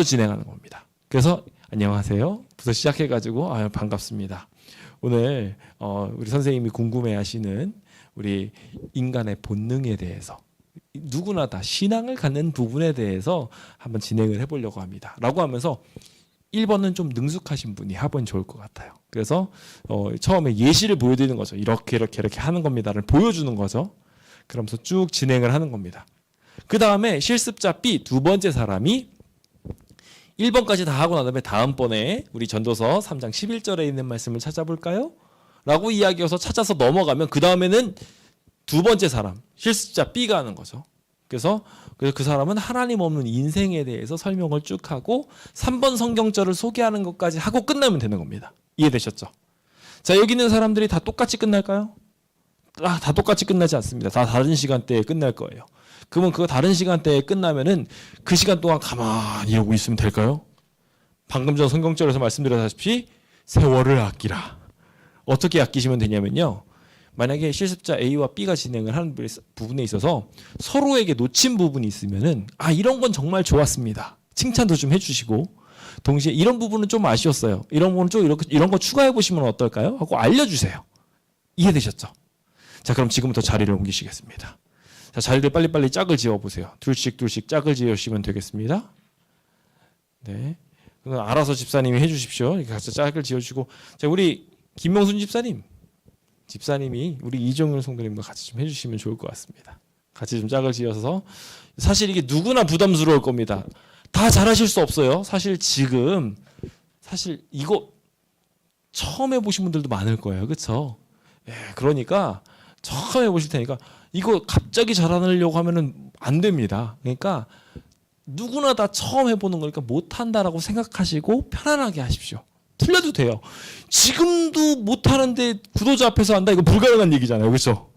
진행하는 겁니다. 그래서 안녕하세요. 부터 시작해가지고 반갑습니다. 오늘 우리 선생님이 궁금해하시는 우리 인간의 본능에 대해서 누구나 다 신앙을 갖는 부분에 대해서 한번 진행을 해보려고 합니다. 라고 하면서 1번은 좀 능숙하신 분이 하면 좋을 것 같아요. 그래서 처음에 예시를 보여드리는 거죠. 이렇게 하는 겁니다를 보여주는 거죠. 그러면서 쭉 진행을 하는 겁니다. 그 다음에 실습자 B 두 번째 사람이 1번까지 다 하고 난 다음에 다음번에 우리 전도서 3장 11절에 있는 말씀을 찾아볼까요? 라고 이야기해서 찾아서 넘어가면 그 다음에는 두 번째 사람 실습자 B가 하는 거죠. 그래서 그 사람은 하나님 없는 인생에 대해서 설명을 쭉 하고 3번 성경절을 소개하는 것까지 하고 끝나면 되는 겁니다. 이해되셨죠? 자, 여기 있는 사람들이 다 똑같이 끝날까요? 다 똑같이 끝나지 않습니다. 다 다른 시간대에 끝날 거예요. 그러면 그 다른 시간대에 끝나면은 그 시간 동안 가만히 이러고 있으면 될까요? 방금 전 성경절에서 말씀드렸다시피 세월을 아끼라. 어떻게 아끼시면 되냐면요. 만약에 실습자 A와 B가 진행을 하는 부분에 있어서 서로에게 놓친 부분이 있으면은 이런 건 정말 좋았습니다. 칭찬도 좀 해주시고 동시에 이런 부분은 좀 아쉬웠어요. 이런 부분은 좀 이런 거 추가해 보시면 어떨까요? 하고 알려주세요. 이해되셨죠? 자, 그럼 지금부터 자리를 옮기시겠습니다. 자, 자리를 빨리빨리 짝을 지어보세요. 둘씩 짝을 지으시면 되겠습니다. 네. 그건 알아서 집사님이 해주십시오. 이렇게 같이 짝을 지어주시고, 자, 우리 김명순 집사님이 우리 이종윤 성도님과 같이 좀 해주시면 좋을 것 같습니다. 같이 좀 짝을 지어서, 사실 이게 누구나 부담스러울 겁니다. 다 잘하실 수 없어요. 사실 이거 처음 해보신 분들도 많을 거예요. 그렇죠? 예, 그러니까 처음 해보실 테니까 이거 갑자기 잘하려고 하면은 안 됩니다. 그러니까 누구나 다 처음 해보는 거니까 못한다라고 생각하시고 편안하게 하십시오. 틀려도 돼요. 지금도 못하는데 구도자 앞에서 한다, 이거 불가능한 얘기잖아요. 그렇죠?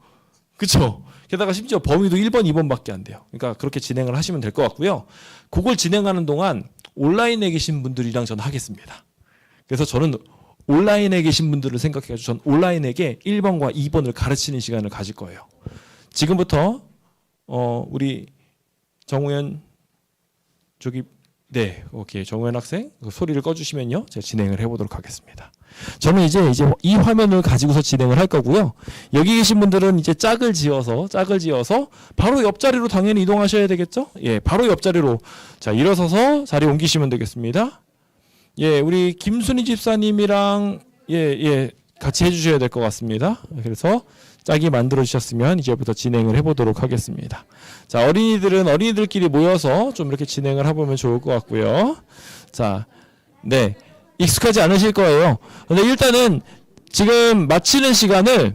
그렇죠? 게다가 심지어 범위도 1번, 2번밖에 안 돼요. 그러니까 그렇게 진행을 하시면 될 것 같고요. 그걸 진행하는 동안 온라인에 계신 분들이랑 저는 하겠습니다. 그래서 저는 온라인에 계신 분들을 생각해가지고 전 온라인에게 1번과 2번을 가르치는 시간을 가질 거예요. 지금부터 우리 정우현 네, 오케이. 정우현 학생 소리를 꺼주시면요, 제가 진행을 해보도록 하겠습니다. 저는 이제 이 화면을 가지고서 진행을 할 거고요. 여기 계신 분들은 이제 짝을 지어서 바로 옆자리로 당연히 이동하셔야 되겠죠? 예, 바로 옆자리로 자 일어서서 자리 옮기시면 되겠습니다. 예, 우리 김순희 집사님이랑 같이 해주셔야 될 것 같습니다. 그래서 짝이 만들어 주셨으면 이제부터 진행을 해보도록 하겠습니다. 자, 어린이들끼리 모여서 좀 이렇게 진행을 해보면 좋을 것 같고요. 자, 네, 익숙하지 않으실 거예요. 근데 일단은 지금 마치는 시간을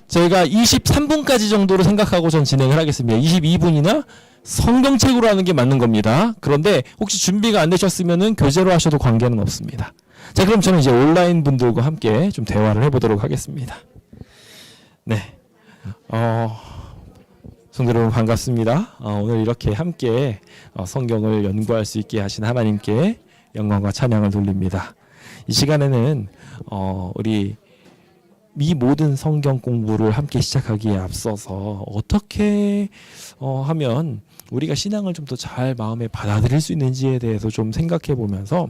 저희가 23분까지 정도로 생각하고 전 진행을 하겠습니다. 22분이나 성경책으로 하는 게 맞는 겁니다. 그런데 혹시 준비가 안 되셨으면은 교재로 하셔도 관계는 없습니다. 자, 그럼 저는 이제 온라인 분들과 함께 좀 대화를 해보도록 하겠습니다. 네, 성도 여러분 반갑습니다. 오늘 이렇게 함께 성경을 연구할 수 있게 하신 하나님께 영광과 찬양을 돌립니다. 이 시간에는 우리 이 모든 성경 공부를 함께 시작하기에 앞서서 어떻게 하면 우리가 신앙을 좀 더 잘 마음에 받아들일 수 있는지에 대해서 좀 생각해 보면서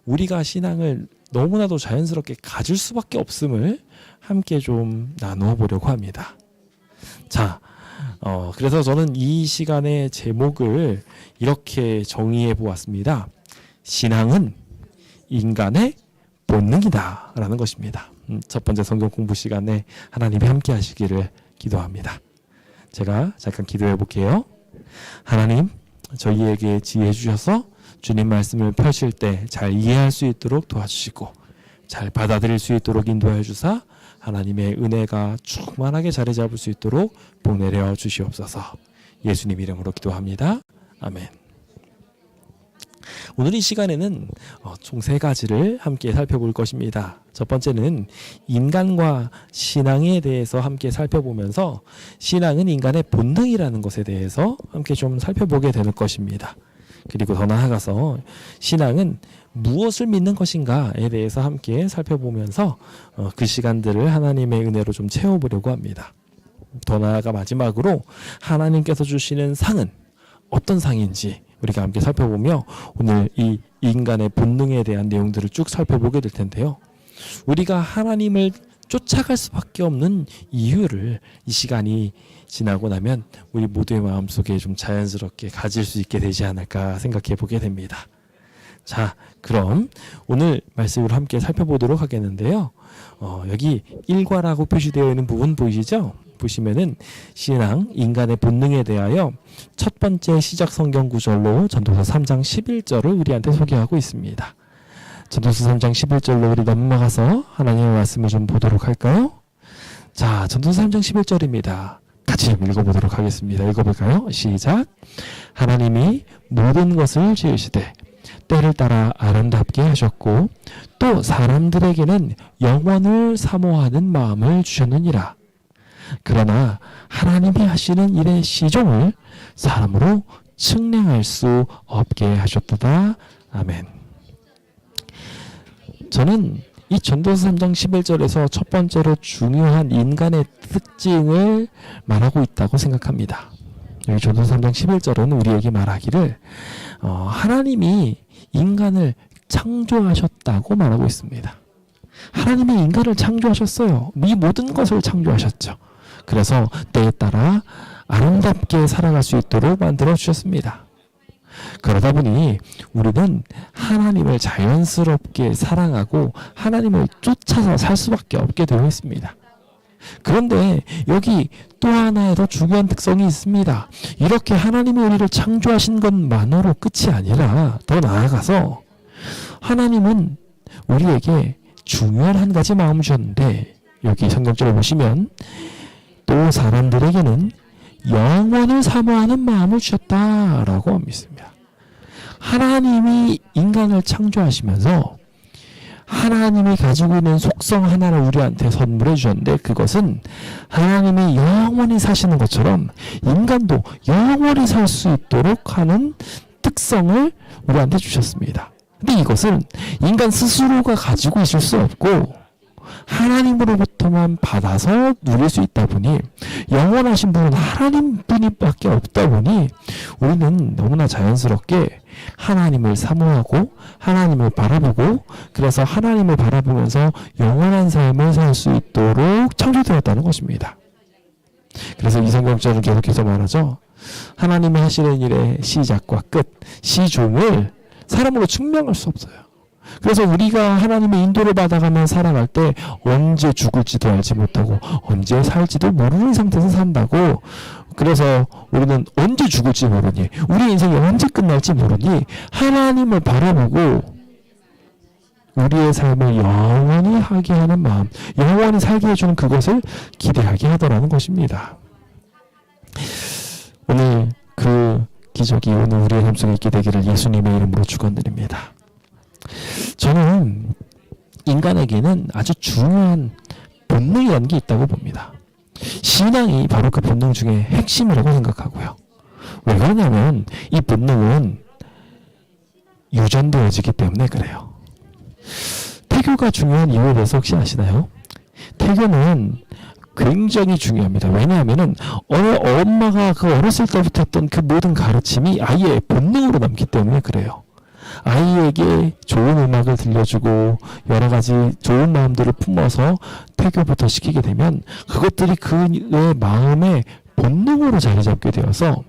우리가 신앙을 너무나도 자연스럽게 가질 수밖에 없음을 함께 좀 나누어 보려고 합니다. 자, 그래서 저는 이 시간의 제목을 이렇게 정의해 보았습니다. 신앙은 인간의 본능이다 라는 것입니다. 첫 번째 성경 공부 시간에 하나님이 함께 하시기를 기도합니다. 제가 잠깐 기도해 볼게요. 하나님, 저희에게 지혜 주셔서 주님 말씀을 펼칠 때 잘 이해할 수 있도록 도와주시고 잘 받아들일 수 있도록 인도하여 주사 하나님의 은혜가 충만하게 자리 잡을 수 있도록 보내려 주시옵소서. 예수님 이름으로 기도합니다. 아멘. 오늘 이 시간에는 총 3가지를 함께 살펴볼 것입니다. 첫 번째는 인간과 신앙에 대해서 함께 살펴보면서 신앙은 인간의 본능이라는 것에 대해서 함께 좀 살펴보게 되는 것입니다. 그리고 더 나아가서 신앙은 무엇을 믿는 것인가에 대해서 함께 살펴보면서 그 시간들을 하나님의 은혜로 좀 채워보려고 합니다. 더 나아가 마지막으로 하나님께서 주시는 상은 어떤 상인지 우리가 함께 살펴보며 오늘 이 인간의 본능에 대한 내용들을 쭉 살펴보게 될 텐데요. 우리가 하나님을 쫓아갈 수밖에 없는 이유를 이 시간이 지나고 나면 우리 모두의 마음속에 좀 자연스럽게 가질 수 있게 되지 않을까 생각해 보게 됩니다. 자, 그럼 오늘 말씀을 함께 살펴보도록 하겠는데요. 여기 1과라고 표시되어 있는 부분 보이시죠? 보시면은 신앙, 인간의 본능에 대하여 첫 번째 시작 성경 구절로 전도서 3장 11절을 우리한테 소개하고 있습니다. 전도서 3장 11절로 우리 넘어가서 하나님의 말씀을 좀 보도록 할까요? 자, 전도서 3장 11절입니다. 같이 읽어보도록 하겠습니다. 읽어볼까요? 시작. 하나님이 모든 것을 지으시되 때를 따라 아름답게 하셨고 또 사람들에게는 영원을 사모하는 마음을 주셨느니라. 그러나 하나님이 하시는 일의 시종을 사람으로 측량할 수 없게 하셨도다. 아멘. 저는 이 전도서 3장 11절에서 첫 번째로 중요한 인간의 특징을 말하고 있다고 생각합니다. 여기 전도서 3장 11절은 우리에게 말하기를 하나님이 인간을 창조하셨다고 말하고 있습니다. 하나님이 인간을 창조하셨어요. 이 모든 것을 창조하셨죠. 그래서 때에 따라 아름답게 살아갈 수 있도록 만들어 주셨습니다. 그러다 보니 우리는 하나님을 자연스럽게 사랑하고 하나님을 쫓아서 살 수밖에 없게 되어 있습니다. 그런데 여기 또 하나의 더 중요한 특성이 있습니다. 이렇게 하나님이 우리를 창조하신 것만으로 끝이 아니라 더 나아가서 하나님은 우리에게 중요한 한 가지 마음을 주셨는데, 여기 성경절을 보시면 또 사람들에게는 영원을 사모하는 마음을 주셨다라고 믿습니다. 하나님이 인간을 창조하시면서 하나님이 가지고 있는 속성 하나를 우리한테 선물해 주셨는데, 그것은 하나님이 영원히 사시는 것처럼 인간도 영원히 살 수 있도록 하는 특성을 우리한테 주셨습니다. 근데 이것은 인간 스스로가 가지고 있을 수 없고 하나님으로부터만 받아서 누릴 수 있다 보니, 영원하신 분은 하나님 분밖에 없다 보니 우리는 너무나 자연스럽게 하나님을 사모하고 하나님을 바라보고, 그래서 하나님을 바라보면서 영원한 삶을 살 수 있도록 창조되었다는 것입니다. 그래서 이 성경절은 계속해서 말하죠. 하나님이 하시는 일의 시작과 끝, 시종을 사람으로 증명할 수 없어요. 그래서 우리가 하나님의 인도를 받아가며 살아갈 때 언제 죽을지도 알지 못하고 언제 살지도 모르는 상태에서 산다고. 그래서 우리는 언제 죽을지 모르니, 우리 인생이 언제 끝날지 모르니 하나님을 바라보고 우리의 삶을 영원히 하게 하는 마음, 영원히 살게 해주는 그것을 기대하게 하더라는 것입니다. 오늘 그 기적이 오늘 우리의 삶 속에 있게 되기를 예수님의 이름으로 축원드립니다. 저는 인간에게는 아주 중요한 본능이라는 게 있다고 봅니다. 신앙이 바로 그 본능 중에 핵심이라고 생각하고요. 왜 그러냐면 이 본능은 유전되어지기 때문에 그래요. 태교가 중요한 이유에 대해서 혹시 아시나요? 태교는 굉장히 중요합니다. 왜냐하면은 엄마가 그 어렸을 때부터 했던 그 모든 가르침이 아이의 본능으로 남기 때문에 그래요. 아이에게 좋은 음악을 들려주고 여러 가지 좋은 마음들을 품어서 태교부터 시키게 되면 그것들이 그의 마음의 본능으로 자리 잡게 되어서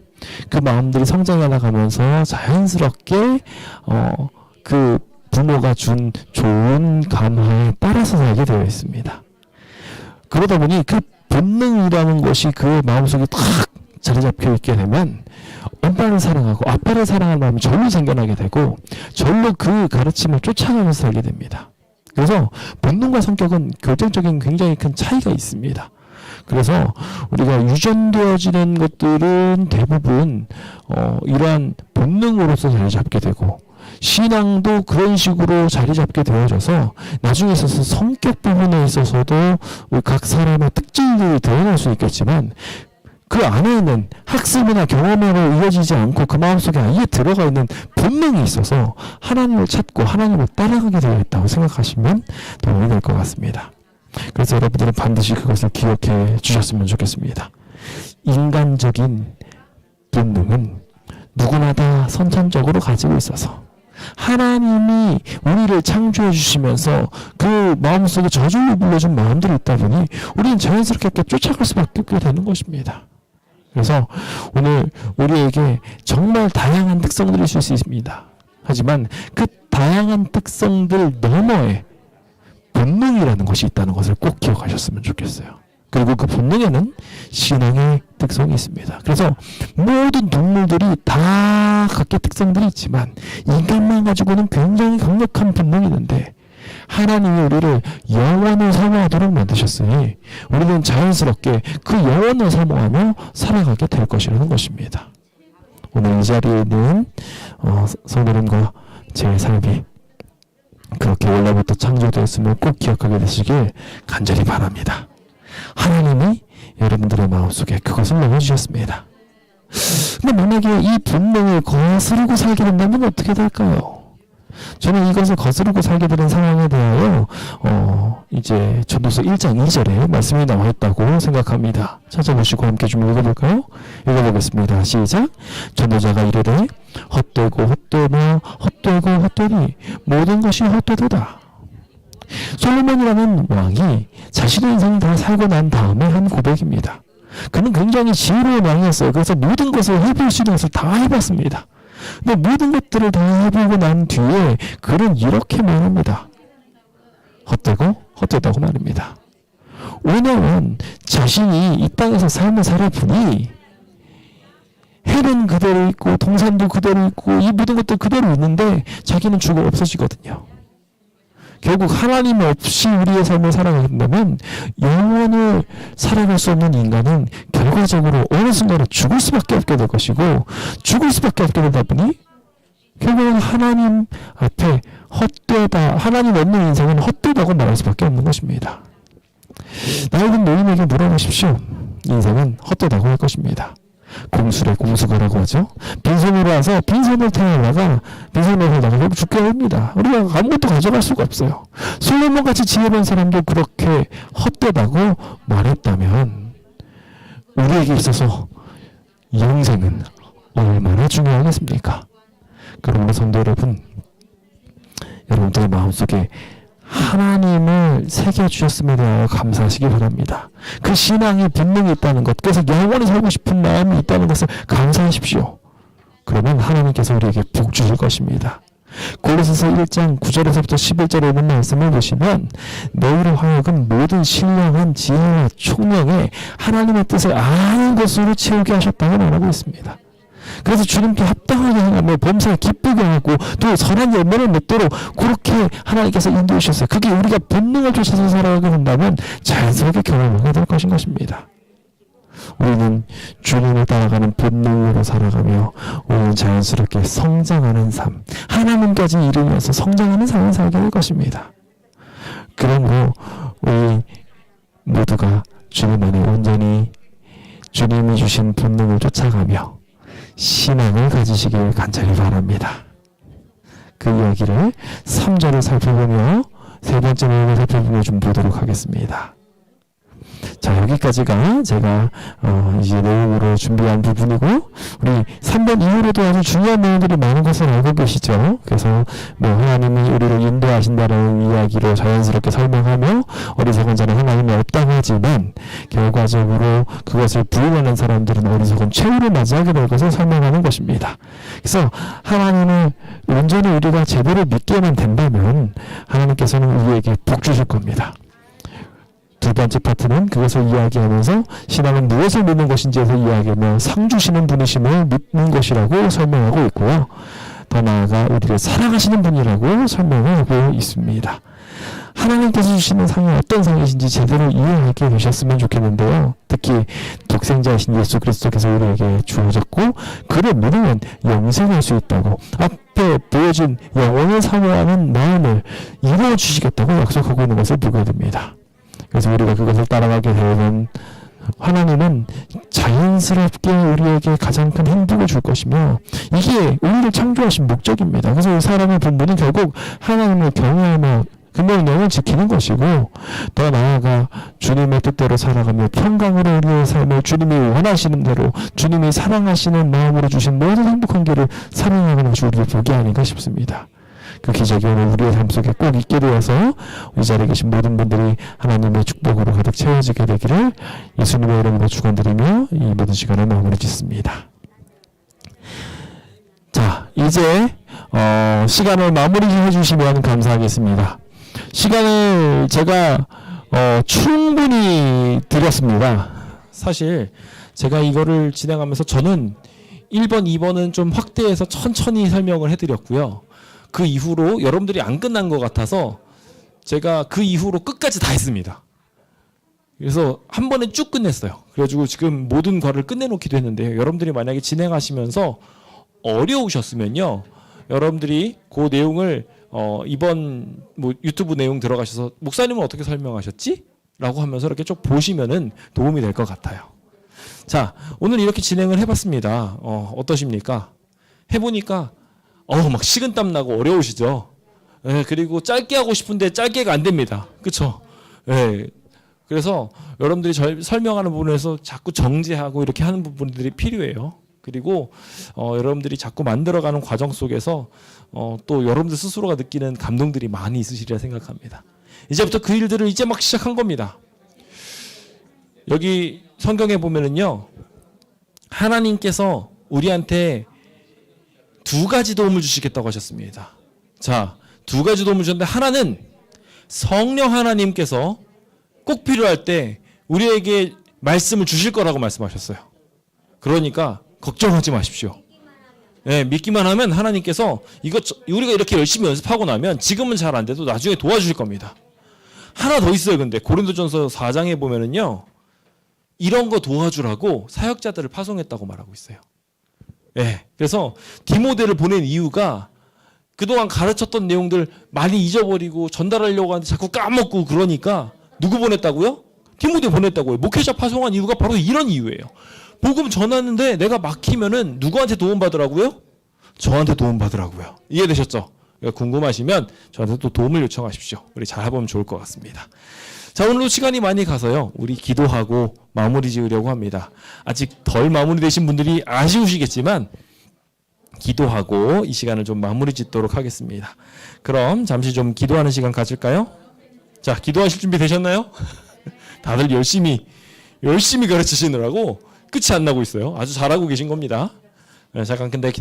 그 마음들이 성장해 나가면서 자연스럽게 그 부모가 준 좋은 감화에 따라서 살게 되어 있습니다. 그러다 보니 그 본능이라는 것이 그 마음속에 탁 자리 잡혀 있게 되면 엄마를 사랑하고 아빠를 사랑하는 마음이 절로 생겨나게 되고 절로 그 가르침을 쫓아가면서 살게 됩니다. 그래서 본능과 성격은 결정적인 굉장히 큰 차이가 있습니다. 그래서 우리가 유전되어지는 것들은 대부분 이러한 본능으로서 자리 잡게 되고, 신앙도 그런 식으로 자리 잡게 되어져서 나중에 있어서 성격 부분에 있어서도 각 사람의 특징들이 드러날 수 있겠지만 그 안에는 학습이나 경험으로 이어지지 않고 그 마음속에 아예 들어가 있는 본능이 있어서 하나님을 찾고 하나님을 따라가게 되어 있다고 생각하시면 도움이 될 것 같습니다. 그래서 여러분들은 반드시 그것을 기억해 주셨으면 좋겠습니다. 인간적인 본능은 누구나 다 선천적으로 가지고 있어서 하나님이 우리를 창조해 주시면서 그 마음속에 저절로 불러준 마음들이 있다 보니 우리는 자연스럽게 쫓아갈 수밖에 없게 되는 것입니다. 그래서 오늘 우리에게 정말 다양한 특성들이 있을 수 있습니다. 하지만 그 다양한 특성들 너머에 본능이라는 것이 있다는 것을 꼭 기억하셨으면 좋겠어요. 그리고 그 본능에는 신앙의 특성이 있습니다. 그래서 모든 동물들이 다 각기 특성들이 있지만 인간만 가지고는 굉장히 강력한 본능이 있는데, 하나님이 우리를 영원을 사모하도록 만드셨으니 우리는 자연스럽게 그 영원을 사모하며 살아가게 될 것이라는 것입니다. 오늘 이 자리에 있는 성도님과 제 삶이 그렇게 원래부터 창조되었음을 꼭 기억하게 되시길 간절히 바랍니다. 하나님이 여러분들의 마음속에 그것을 넣어주셨습니다. 근데 만약에 이 본능을 거스르고 살게 된다면 어떻게 될까요? 저는 이것을 거스르고 살게 되는 상황에 대하여 이제 전도서 1장 2절에 말씀이 나와 있다고 생각합니다. 찾아보시고 함께 좀 읽어볼까요? 읽어보겠습니다. 시작. 전도자가 이르되 헛되고 헛되며 헛되고 헛되니 모든 것이 헛되도다. 솔로몬이라는 왕이 자신의 인생을 다 살고 난 다음에 한 고백입니다. 그는 굉장히 지혜로운 왕이었어요. 그래서 모든 것을 해볼 수 있는 것을 다 해봤습니다. 근데 모든 것들을 다 해보고 난 뒤에 그는 이렇게 말합니다. 헛되다고 말합니다. 왜냐하면 자신이 이 땅에서 삶을 살아보니 해는 그대로 있고 동산도 그대로 있고 이 모든 것들 그대로 있는데 자기는 죽어 없어지거든요. 결국 하나님 없이 우리의 삶을 살아간다면 영원을 살아갈 수 없는 인간은 결과적으로 어느 순간에 죽을 수밖에 없게 될 것이고 죽을 수밖에 없게 되다 보니 결국은 하나님 앞에 헛되다, 하나님 없는 인생은 헛되다고 말할 수밖에 없는 것입니다. 나이든 노인에게 물어보십시오. 인생은 헛되다고 할 것입니다. 공수래 공수거라고 하죠. 빈손으로 와서 빈손을 태우다가 빈손으로 하다가 결국 죽게 됩니다. 우리가 아무것도 가져갈 수가 없어요. 솔로몬같이 지혜로운 사람도 그렇게 헛되다고 말했다면 우리에게 있어서 영생은 얼마나 중요하겠습니까? 그러므로 성도 여러분, 여러분들의 마음속에 하나님을 새겨주셨음에 대하여 감사하시기 바랍니다. 그 신앙의 본능이 있다는 것, 그래서 영원히 살고 싶은 마음이 있다는 것을 감사하십시오. 그러면 하나님께서 우리에게 복 주실 것입니다. 골로새서 1장 9절에서부터 11절에 있는 말씀을 보시면 너희로 하여금 모든 신령한 지혜와 총명에 하나님의 뜻을 아는 것으로 채우게 하셨다고 말하고 있습니다. 그래서 주님께 합당하게 행하며 범사에 기쁘게 하고 또 선한 열매를 맺도록 그렇게 하나님께서 인도해 주셨어요. 그게 우리가 본능을 쫓아서 살아가게 된다면 자연스럽게 경험하게 될 것입니다. 우리는 주님을 따라가는 본능으로 살아가며 우리는 자연스럽게 성장하는 삶, 하나님까지 이루면서 성장하는 삶을 살게 될 것입니다. 그러므로 우리 모두가 주님 안에 온전히 주님이 주신 본능을 쫓아가며 신앙을 가지시길 간절히 바랍니다. 그 이야기를 3절을 살펴보며 세 번째 내용을 살펴보며 좀 보도록 하겠습니다. 자, 여기까지가 제가 이제 내용으로 준비한 부분이고 우리 3번 이후로도 아주 중요한 내용들이 많은 것을 알고 계시죠. 그래서 뭐 하나님이 우리를 인도하신다는 이야기로 자연스럽게 설명하며 어리석은 자는 하나님이 없다고 하지만 결과적으로 그것을 부인하는 사람들은 어리석은 최후를 맞이하게 될 것을 설명하는 것입니다. 그래서 하나님을 온전히 우리가 제대로 믿게만 된다면 하나님께서는 우리에게 복 주실 겁니다. 두 번째 파트는 그것을 이야기하면서 신앙은 무엇을 믿는 것인지에서 이야기하며 상 주시는 분이심을 믿는 것이라고 설명하고 있고요. 더 나아가 우리를 사랑하시는 분이라고 설명하고 있습니다. 하나님께서 주시는 상이 어떤 상이신지 제대로 이해하게 되셨으면 좋겠는데요. 특히 독생자이신 예수 그리스도께서 우리에게 주어졌고 그를 믿으면 영생할 수 있다고 앞에 보여준 영원을 사모하는 마음을 이루어주시겠다고 약속하고 있는 것을 보게 됩니다. 그래서 우리가 그것을 따라가게 되면 하나님은 자연스럽게 우리에게 가장 큰 행복을 줄 것이며 이게 우리를 창조하신 목적입니다. 그래서 이 사람의 본분은 결국 하나님을 경외하며 그 명령을 지키는 것이고 더 나아가 주님의 뜻대로 살아가며 평강으로 우리의 삶을 주님이 원하시는 대로 주님이 사랑하시는 마음으로 주신 모든 행복한 길을 살아가는 것이 우리의 복이 아닌가 싶습니다. 그 기적이 오늘 우리의 삶 속에 꼭 있게 되어서 이 자리에 계신 모든 분들이 하나님의 축복으로 가득 채워지게 되기를 예수님의 이름으로 축원드리며 이 모든 시간을 마무리 짓습니다. 자, 이제 시간을 마무리해 주시면 감사하겠습니다. 시간을 제가 충분히 드렸습니다. 사실 제가 이거를 진행하면서 저는 1번, 2번은 좀 확대해서 천천히 설명을 해드렸고요. 그 이후로 여러분들이 안 끝난 것 같아서 제가 그 이후로 끝까지 다 했습니다. 그래서 한 번에 쭉 끝냈어요. 그래가지고 지금 모든 과를 끝내놓기도 했는데요. 여러분들이 만약에 진행하시면서 어려우셨으면요, 여러분들이 그 내용을 이번 뭐 유튜브 내용 들어가셔서 목사님은 어떻게 설명하셨지? 라고 하면서 이렇게 쭉 보시면은 도움이 될 것 같아요. 자, 오늘 이렇게 진행을 해봤습니다. 어떠십니까? 해보니까 막 식은땀 나고 어려우시죠? 예, 그리고 짧게 하고 싶은데 짧게가 안 됩니다. 그쵸? 예. 그래서 여러분들이 설명하는 부분에서 자꾸 정제하고 이렇게 하는 부분들이 필요해요. 그리고 여러분들이 자꾸 만들어가는 과정 속에서 또 여러분들 스스로가 느끼는 감동들이 많이 있으시리라 생각합니다. 이제부터 그 일들을 이제 막 시작한 겁니다. 여기 성경에 보면은요, 하나님께서 우리한테 두 가지 도움을 주시겠다고 하셨습니다. 자, 두 가지 도움을 주셨는데 하나는 성령 하나님께서 꼭 필요할 때 우리에게 말씀을 주실 거라고 말씀하셨어요. 그러니까 걱정하지 마십시오. 네, 믿기만 하면 하나님께서 우리가 이렇게 열심히 연습하고 나면 지금은 잘 안 돼도 나중에 도와주실 겁니다. 하나 더 있어요. 근데 고린도전서 4장에 보면은요, 이런 거 도와주라고 사역자들을 파송했다고 말하고 있어요. 네, 그래서 디모데를 보낸 이유가 그동안 가르쳤던 내용들 많이 잊어버리고 전달하려고 하는데 자꾸 까먹고 그러니까 누구 보냈다고요? 디모데 보냈다고요. 목회자 파송한 이유가 바로 이런 이유예요. 복음 전하는데 내가 막히면은 누구한테 도움 받으라고요? 저한테 도움 받으라고요. 이해되셨죠? 그러니까 궁금하시면 저한테 또 도움을 요청하십시오. 우리 잘 해보면 좋을 것 같습니다. 자, 오늘도 시간이 많이 가서요, 우리 기도하고 마무리 지으려고 합니다. 아직 덜 마무리되신 분들이 아쉬우시겠지만 기도하고 이 시간을 좀 마무리 짓도록 하겠습니다. 그럼 잠시 좀 기도하는 시간 가질까요? 자, 기도하실 준비 되셨나요? 다들 열심히 가르치시느라고 끝이 안 나고 있어요. 아주 잘하고 계신 겁니다. 잠깐 근데